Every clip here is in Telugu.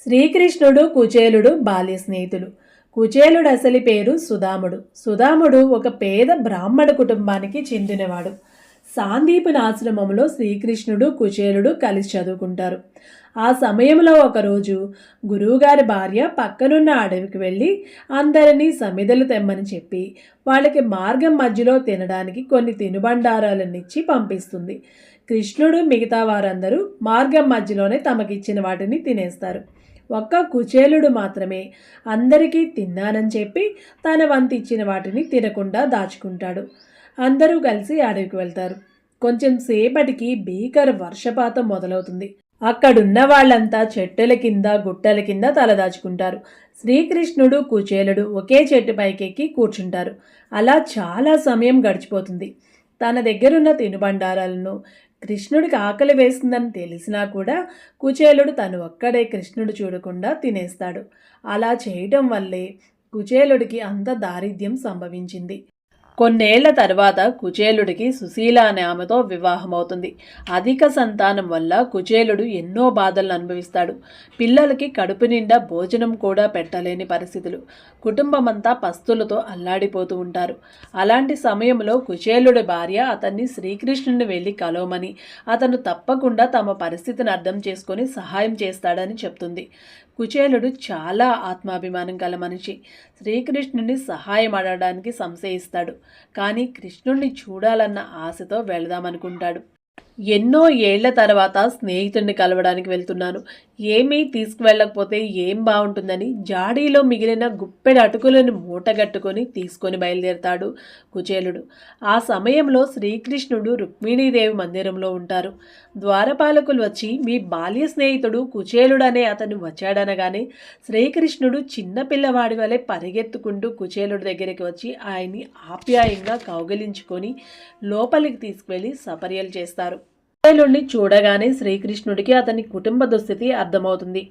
శ్రీకృష్ణుడు కుచేలుడు బాల్య స్నేహితులు. కుచేలుడు అసలు పేరు సుదాముడు. సుదాముడు ఒక పేద బ్రాహ్మణ కుటుంబానికి చెందినవాడు. సాందీపుని ఆశ్రమంలో శ్రీకృష్ణుడు కుచేలుడు కలిసి చదువుకుంటారు. ఆ సమయంలో ఒకరోజు గురువుగారి భార్య పక్కనున్న అడవికి వెళ్ళి అందరినీ సమిదలు తెమ్మని చెప్పి వాళ్ళకి మార్గం మధ్యలో తినడానికి కొన్ని తినుబండారాలనిచ్చి పంపిస్తుంది. కృష్ణుడు మిగతా వారందరూ మార్గం మధ్యలోనే తమకిచ్చిన వాటిని తినేస్తారు. ఒక్క కుచేలుడు మాత్రమే అందరికీ తిన్నానని చెప్పి తన వంతు ఇచ్చిన వాటిని తినకుండా దాచుకుంటాడు. అందరూ కలిసి అడవికి వెళ్తారు. కొంచెం సేపటికి భీకర వర్షపాతం మొదలవుతుంది. అక్కడున్న వాళ్ళంతా చెట్టుల కింద గుట్టల కింద తలదాచుకుంటారు. శ్రీకృష్ణుడు కుచేలుడు ఒకే చెట్టు పైకెక్కి కూర్చుంటారు. అలా చాలా సమయం గడిచిపోతుంది. తన దగ్గరున్న తినుబండారాలను కృష్ణుడికి ఆకలి వేస్తుందని తెలిసినా కూడా కుచేలుడు తను ఒక్కడే కృష్ణుడు చూడకుండా తినేస్తాడు. అలా చేయటం వల్లే కుచేలుడికి అంత దారిద్ర్యం సంభవించింది. కొన్నేళ్ల తర్వాత కుచేలుడికి సుశీల అనే ఆమెతో వివాహమవుతుంది. అధిక సంతానం వల్ల కుచేలుడు ఎన్నో బాధలను అనుభవిస్తాడు. పిల్లలకి కడుపు నిండా భోజనం కూడా పెట్టలేని పరిస్థితులు. కుటుంబమంతా పస్తులతో అల్లాడిపోతూ ఉంటారు. అలాంటి సమయంలో కుచేలుడి భార్య అతన్ని శ్రీకృష్ణుని వెళ్ళి కలవమని, అతను తప్పకుండా తమ పరిస్థితిని అర్థం చేసుకొని సహాయం చేస్తాడని చెప్తుంది. కుచేలుడు చాలా ఆత్మాభిమానం గల మనిషి. శ్రీకృష్ణుని సహాయం అడగడానికి సంశయిస్తాడు. కానీ కృష్ణుణ్ణి చూడాలన్న ఆశతో వెళదామనుకుంటాడు. ఎన్నో ఏళ్ల తర్వాత స్నేహితుడిని కలవడానికి వెళ్తున్నాను, ఏమీ తీసుకువెళ్ళకపోతే ఏం బాగుంటుందని జాడీలో మిగిలిన గుప్పెడు అటుకులను మూటగట్టుకొని తీసుకొని బయలుదేరతాడు కుచేలుడు. ఆ సమయంలో శ్రీకృష్ణుడు రుక్మిణీదేవి మందిరంలో ఉంటారు. ద్వారపాలకులు వచ్చి మీ బాల్య స్నేహితుడు కుచేలుడనే అతను వచ్చాడనగానే శ్రీకృష్ణుడు చిన్నపిల్లవాడి వలె పరిగెత్తుకుంటూ కుచేలుడి దగ్గరికి వచ్చి ఆయన్ని ఆప్యాయంగా కౌగిలించుకొని లోపలికి తీసుకువెళ్ళి సపర్యలు చేస్తారు. కుచేలుడిని చూడగానే శ్రీకృష్ణుడికి అతని కుటుంబ దుస్థితి అర్థమవుతుంది.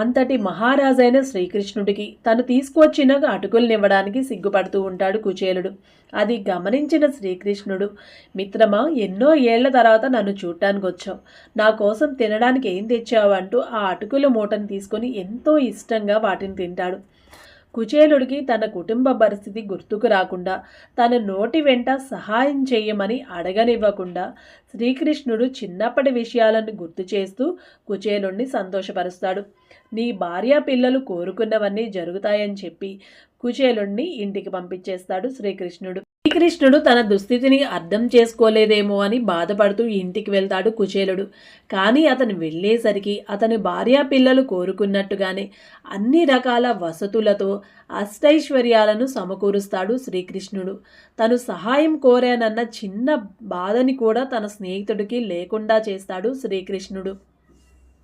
అంతటి మహారాజైన శ్రీకృష్ణుడికి తను తీసుకువచ్చిన అటుకుల్నివ్వడానికి సిగ్గుపడుతూ ఉంటాడు కుచేలుడు. అది గమనించిన శ్రీకృష్ణుడు, మిత్రమా, ఎన్నో ఏళ్ల తర్వాత నన్ను చూడటానికి వచ్చావు, నా కోసం తినడానికి ఏం తెచ్చావు అంటూ ఆ అటుకుల మూటను తీసుకొని ఎంతో ఇష్టంగా వాటిని తింటాడు. కుచేలుడికి తన కుటుంబ పరిస్థితి గుర్తుకు రాకుండా తన నోటి వెంట సహాయం చేయమని అడగనివ్వకుండా శ్రీకృష్ణుడు చిన్నప్పటి విషయాలను గుర్తు చేస్తూ కుచేలుడిని సంతోషపరుస్తాడు. నీ భార్య పిల్లలు కోరుకున్నవన్నీ జరుగుతాయని చెప్పి కుచేలుడిని ఇంటికి పంపించేస్తాడు శ్రీకృష్ణుడు. శ్రీకృష్ణుడు తన దుస్థితిని అర్థం చేసుకోలేదేమో అని బాధపడుతూ ఇంటికి వెళ్తాడు కుచేలుడు. కానీ అతను వెళ్ళేసరికి అతని భార్య పిల్లలు కోరుకున్నట్టుగానే అన్ని రకాల వసతులతో అష్టైశ్వర్యాలను సమకూరుస్తాడు శ్రీకృష్ణుడు. తను సహాయం కోరానన్న చిన్న బాధని కూడా తన స్నేహితుడికి లేకుండా చేస్తాడు శ్రీకృష్ణుడు.